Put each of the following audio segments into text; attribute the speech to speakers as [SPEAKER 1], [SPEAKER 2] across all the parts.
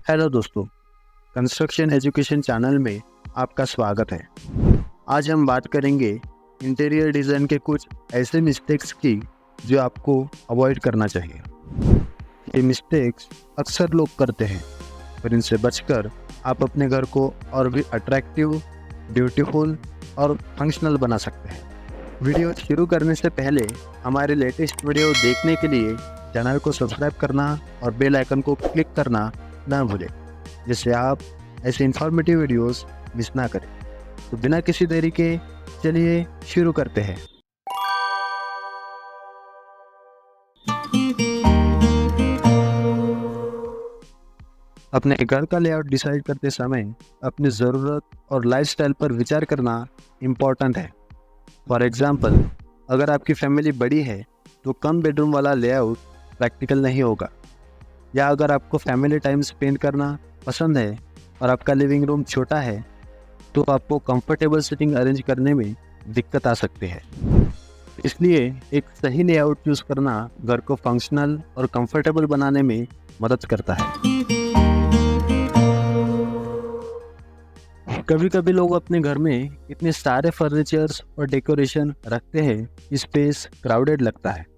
[SPEAKER 1] Hello दोस्तों, construction education channel में आपका स्वागत है। आज हम बात करेंगे इंटीरियर डिज़ाइन के कुछ ऐसे मिस्टेक्स की जो आपको अवॉइड करना चाहिए। ये मिस्टेक्स अक्सर लोग करते हैं, पर इनसे बचकर आप अपने घर को और भी अट्रैक्टिव, ब्यूटीफुल और फंक्शनल बना सकते हैं। वीडियो शुरू करने से पहले हमारे लेटेस्ट वीडियो देखने के लिए चैनल को सब्सक्राइब करना और बेल आइकन को क्लिक करना ना भूलें, जिससे आप ऐसे इन्फॉर्मेटिव वीडियोस मिस ना करें। तो बिना किसी देरी के चलिए शुरू करते हैं। अपने घर का लेआउट डिसाइड करते समय अपनी ज़रूरत और लाइफस्टाइल पर विचार करना इम्पोर्टेंट है। फॉर एग्जाम्पल, अगर आपकी फैमिली बड़ी है तो कम बेडरूम वाला लेआउट प्रैक्टिकल नहीं होगा, या अगर आपको फैमिली टाइम स्पेंड करना पसंद है और आपका लिविंग रूम छोटा है तो आपको कंफर्टेबल सीटिंग अरेंज करने में दिक्कत आ सकती है। इसलिए एक सही लेआउट चूज़ करना घर को फंक्शनल और कंफर्टेबल बनाने में मदद करता है। कभी कभी लोग अपने घर में इतने सारे फर्नीचर्स और डेकोरेशन रखते हैं कि स्पेस क्राउडेड लगता है।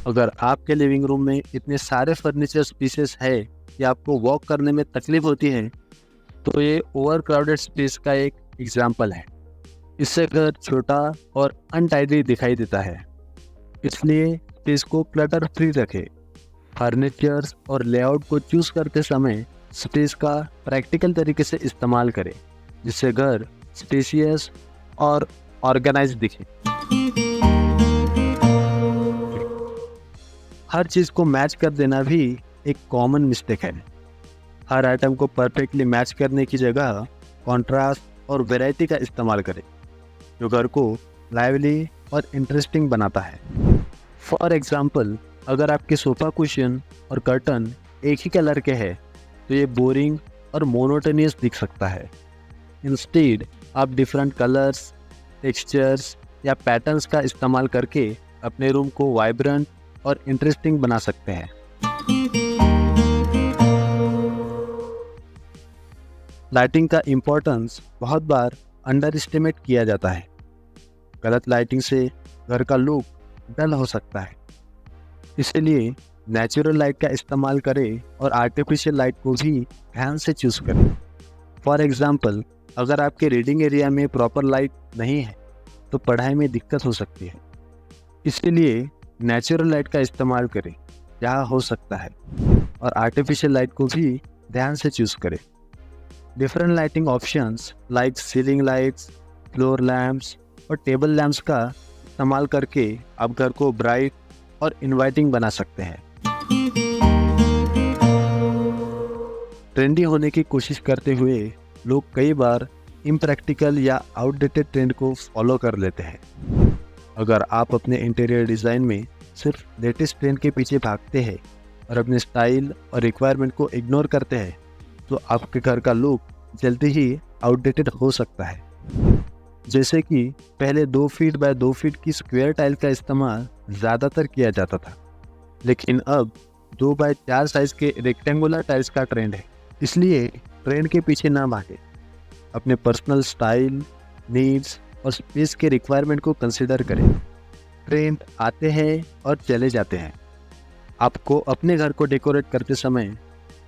[SPEAKER 1] अगर आपके लिविंग रूम में इतने सारे फर्नीचर पीसेस है कि आपको वॉक करने में तकलीफ होती है, तो ये ओवर क्राउडेड स्पेस का एक एग्जाम्पल है। इससे घर छोटा और अनटाइडी दिखाई देता है। इसलिए स्पेस को क्लटर फ्री रखें। फर्नीचर्स और लेआउट को चूज करते समय स्पेस का प्रैक्टिकल तरीके से इस्तेमाल करें, जिससे घर स्पेशियस और ऑर्गेनाइज दिखे। हर चीज़ को मैच कर देना भी एक कॉमन मिस्टेक है। हर आइटम को परफेक्टली मैच करने की जगह कॉन्ट्रास्ट और वैरायटी का इस्तेमाल करें, जो घर को लाइवली और इंटरेस्टिंग बनाता है। फॉर एग्जाम्पल, अगर आपके सोफ़ा कुशन और कर्टन एक ही कलर के हैं तो ये बोरिंग और मोनोटोनियस दिख सकता है। इंस्टेड आप डिफरेंट कलर्स, टेक्सचर्स या पैटर्न्स का इस्तेमाल करके अपने रूम को वाइब्रेंट और इंटरेस्टिंग बना सकते हैं। लाइटिंग का इम्पोर्टेंस बहुत बार अंडर एस्टिमेट किया जाता है। गलत लाइटिंग से घर का लुक डल हो सकता है। इसलिए नेचुरल लाइट का इस्तेमाल करें और आर्टिफिशियल लाइट को भी ध्यान से चूज करें। फॉर एग्जाम्पल, अगर आपके रीडिंग एरिया में प्रॉपर लाइट नहीं है तो पढ़ाई में दिक्कत हो सकती है। इसलिए नेचुरल लाइट का इस्तेमाल करें जहाँ हो सकता है, और आर्टिफिशियल लाइट को भी ध्यान से चूज करें। Different lighting options like ceiling lights, floor lamps और टेबल लैम्प्स का इस्तेमाल करके आप घर को ब्राइट और इनवाइटिंग बना सकते हैं। ट्रेंडी होने की कोशिश करते हुए लोग कई बार इम्प्रैक्टिकल या आउटडेटेड ट्रेंड को फॉलो कर लेते हैं। अगर आप अपने इंटीरियर डिज़ाइन में सिर्फ लेटेस्ट ट्रेंड के पीछे भागते हैं और अपने स्टाइल और रिक्वायरमेंट को इग्नोर करते हैं, तो आपके घर का लुक जल्दी ही आउटडेटेड हो सकता है। जैसे कि पहले 2 फीट बाय 2 फीट की स्क्वायर टाइल का इस्तेमाल ज़्यादातर किया जाता था, लेकिन अब 2 बाय 4 साइज के रेक्टेंगुलर टाइल्स का ट्रेंड है। इसलिए ट्रेंड के पीछे ना भागें। अपने पर्सनल स्टाइल, नीड्स और स्पेस के रिक्वायरमेंट को कंसिडर करें। ट्रेंड आते हैं और चले जाते हैं। आपको अपने घर को डेकोरेट करते समय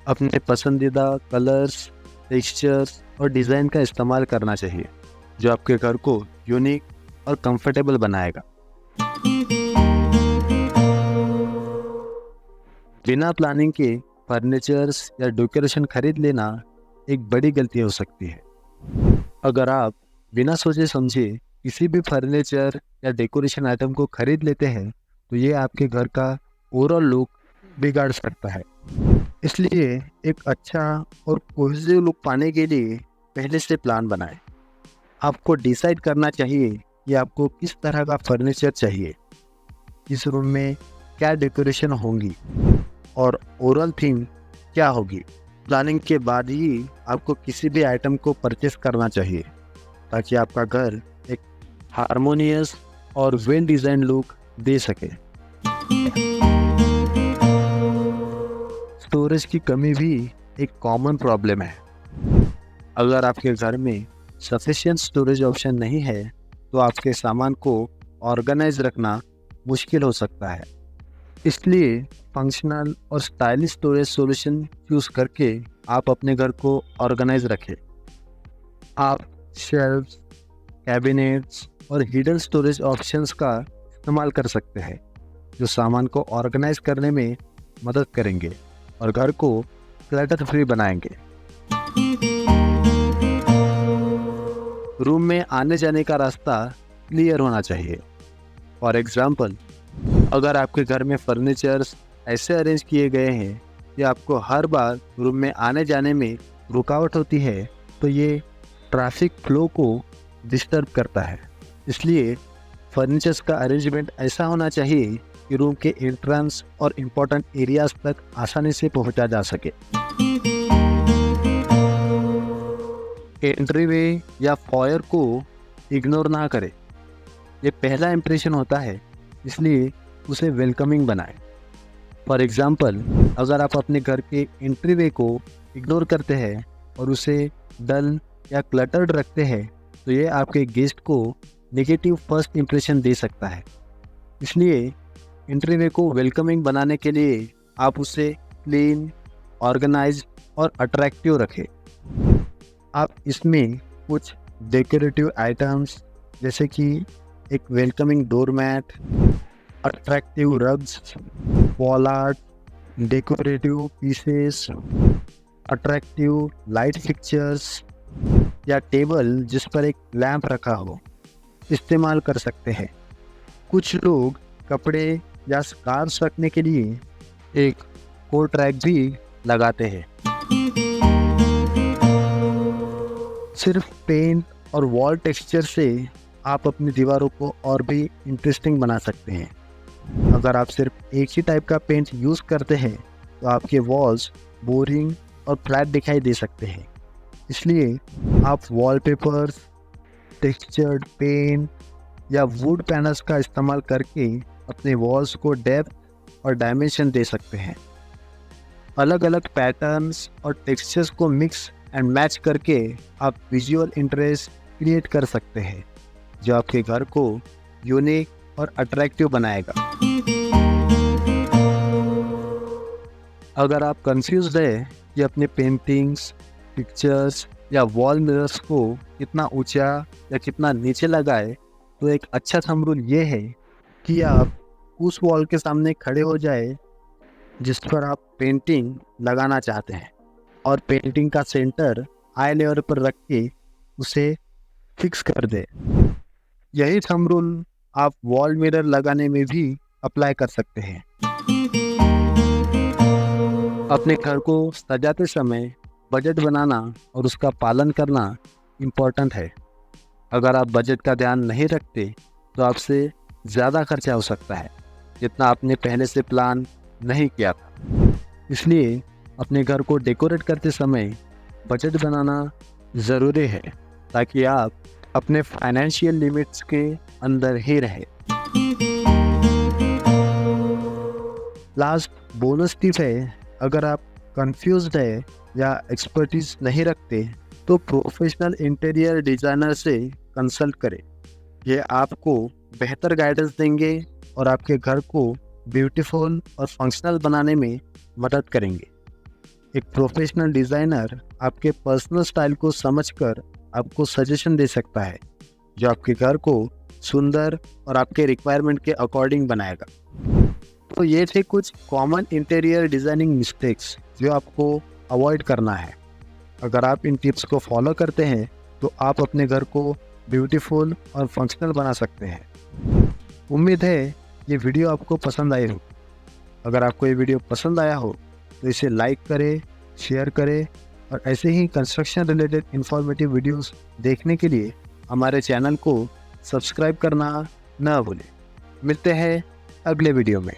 [SPEAKER 1] अपने पसंदीदा कलर्स, टेक्सचर्स और डिज़ाइन का इस्तेमाल करना चाहिए, जो आपके घर को यूनिक और कंफर्टेबल बनाएगा। बिना प्लानिंग के फर्नीचर्स या डेकोरेशन खरीद लेना एक बड़ी गलती हो सकती है। अगर आप बिना सोचे समझे किसी भी फर्नीचर या डेकोरेशन आइटम को खरीद लेते हैं तो ये आपके घर का ओवरऑल लुक बिगाड़ सकता है। इसलिए एक अच्छा और कोहेसिव लुक पाने के लिए पहले से प्लान बनाएं। आपको डिसाइड करना चाहिए कि आपको किस तरह का फर्नीचर चाहिए, इस रूम में क्या डेकोरेशन होंगी और ओवरऑल थीम क्या होगी। प्लानिंग के बाद ही आपको किसी भी आइटम को परचेस करना चाहिए, ताकि आपका घर एक हार्मोनियस और वेल डिज़ाइन लुक दे सके। स्टोरेज की कमी भी एक कॉमन प्रॉब्लम है। अगर आपके घर में सफिशिएंट स्टोरेज ऑप्शन नहीं है तो आपके सामान को ऑर्गेनाइज रखना मुश्किल हो सकता है। इसलिए फंक्शनल और स्टाइलिश स्टोरेज सॉल्यूशन चूज करके आप अपने घर को ऑर्गेनाइज रखें। आप शेल्फ्स, कैबिनेट्स और हिडन स्टोरेज ऑप्शंस का इस्तेमाल कर सकते हैं जो सामान को ऑर्गेनाइज करने में मदद करेंगे और घर को क्लटर फ्री बनाएंगे। रूम में आने जाने का रास्ता क्लियर होना चाहिए। फॉर एग्जाम्पल, अगर आपके घर में फर्नीचर्स ऐसे अरेंज किए गए हैं कि आपको हर बार रूम में आने जाने में रुकावट होती है तो ये ट्रैफिक फ्लो को डिस्टर्ब करता है। इसलिए फर्नीचर्स का अरेंजमेंट ऐसा होना चाहिए कि रूम के एंट्रेंस और इम्पोर्टेंट एरियाज तक आसानी से पहुंचा जा सके। एंट्रीवे या फॉयर को इग्नोर ना करें। ये पहला इंप्रेशन होता है, इसलिए उसे वेलकमिंग बनाएं। फॉर एग्जाम्पल, अगर आप अपने घर के एंट्रीवे को इग्नोर करते हैं और उसे डल या क्लटर्ड रखते हैं तो ये आपके गेस्ट को नेगेटिव फर्स्ट इंप्रेशन दे सकता है। इसलिए एंट्रीवे को वेलकमिंग बनाने के लिए आप उसे क्लीन, ऑर्गेनाइज और अट्रैक्टिव रखें। आप इसमें कुछ डेकोरेटिव आइटम्स जैसे कि एक welcoming doormat, attractive rugs, wall art, decorative pieces, attractive light fixtures या टेबल जिस पर एक लैंप रखा हो इस्तेमाल कर सकते हैं। कुछ लोग कपड़े या स्कार्फ रखने के लिए एक कोट रैक भी लगाते हैं। सिर्फ पेंट और वॉल टेक्सचर से आप अपनी दीवारों को और भी इंटरेस्टिंग बना सकते हैं। अगर आप सिर्फ एक ही टाइप का पेंट यूज़ करते हैं तो आपके वॉल्स बोरिंग और फ्लैट दिखाई दे सकते हैं। इसलिए आप वॉलपेपर्स, टेक्सचर्ड पेंट या वुड पैनल्स का इस्तेमाल करके अपने वॉल्स को डेप्थ और डायमेंशन दे सकते हैं। अलग अलग पैटर्न्स और टेक्सचर्स को मिक्स एंड मैच करके आप विजुअल इंटरेस्ट क्रिएट कर सकते हैं जो आपके घर को यूनिक और अट्रैक्टिव बनाएगा। अगर आप कंफ्यूज्ड है कि अपने पेंटिंग्स, पिक्चर्स या वॉल मिरर्स को कितना ऊंचा या कितना नीचे लगाए तो एक अच्छा थंब रूल ये है कि आप उस वॉल के सामने खड़े हो जाए जिस पर आप पेंटिंग लगाना चाहते हैं और पेंटिंग का सेंटर आई लेवल पर रख के उसे फिक्स कर दे। यही थंब रूल आप वॉल मिरर लगाने में भी अप्लाई कर सकते हैं। अपने घर को सजाते समय बजट बनाना और उसका पालन करना इम्पोर्टेंट है। अगर आप बजट का ध्यान नहीं रखते तो आपसे ज़्यादा खर्चा हो सकता है जितना आपने पहले से प्लान नहीं किया था। इसलिए अपने घर को डेकोरेट करते समय बजट बनाना ज़रूरी है ताकि आप अपने फाइनेंशियल लिमिट्स के अंदर ही रहें। लास्ट बोनस टिप है, अगर आप कंफ्यूज्ड है या एक्सपर्टीज नहीं रखते तो प्रोफेशनल इंटीरियर डिज़ाइनर से कंसल्ट करें। ये आपको बेहतर गाइडेंस देंगे और आपके घर को ब्यूटीफुल और फंक्शनल बनाने में मदद करेंगे। एक प्रोफेशनल डिज़ाइनर आपके पर्सनल स्टाइल को समझकर आपको सजेशन दे सकता है जो आपके घर को सुंदर और आपके रिक्वायरमेंट के अकॉर्डिंग बनाएगा। तो ये थे कुछ कॉमन इंटीरियर डिज़ाइनिंग मिस्टेक्स जो आपको अवॉइड करना है। अगर आप इन टिप्स को फॉलो करते हैं तो आप अपने घर को ब्यूटीफुल और फंक्शनल बना सकते हैं। उम्मीद है ये वीडियो आपको पसंद आई हो। अगर आपको ये वीडियो पसंद आया हो तो इसे लाइक करें, शेयर करें और ऐसे ही कंस्ट्रक्शन रिलेटेड इंफॉर्मेटिव वीडियोस देखने के लिए हमारे चैनल को सब्सक्राइब करना ना भूलें। मिलते हैं अगले वीडियो में।